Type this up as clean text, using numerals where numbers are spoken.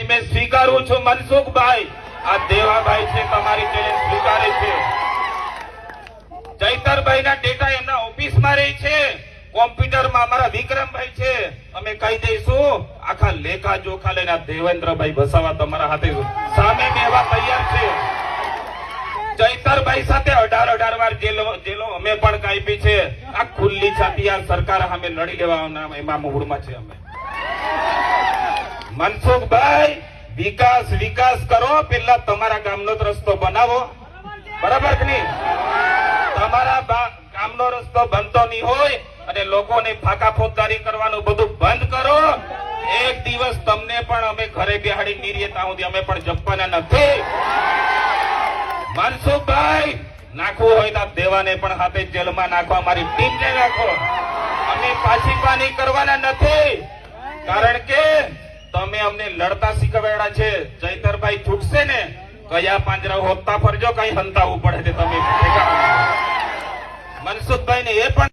मैं स्वीकारू छू मनसुखभाई आ देवाभाई छे तमारी चेलेंज स्वीकारे छे। चैतरभाई ना डेटा एमना ऑफिस में रही छे, कॉम्प्यूटर में अमारा विक्रमभाई छे, अमे कही दईशुं आखा लेखा जोखा लईने देवेंद्रभाई वसावा तमारा हाथे सामे बेहवा तैयार छे। चैतरभाई साथे 18 वार जेलो अमे पण कापी छे। आ खुल्ली छाती आ सरकार सामे लड़ी लेवाना एमां मूडमां छे अमे। मनसुखभाई विकास विकास करो, पेला तमारा गामनो रस्तो बनावो, बराबर के नहीं? तमारा गामनो रस्तो बनतो नहीं होय अने लोकोने फाका फौजदारी करवानुं बधुं बंद करो। एक दिवस तमने पण अमे घरे बेहाडी नीरीए ત્યાં સુધી અમે પણ જપવાના નથી। मनसुखभाई नाखवू होय तो देवाने पण हाथे जेलमां नाखो, अमारी टीમને नाखो, अमे पाछीपानी करवाना નથી। कारण के તમે અમને લડતા શીખવાડ્યા છે। ચૈતરભાઈ છૂટશે ને કયા પાંજરા હોતા ફરજો, કઈ હંતાવું પડે તે તમે मनसुखભાઈ ને એ પણ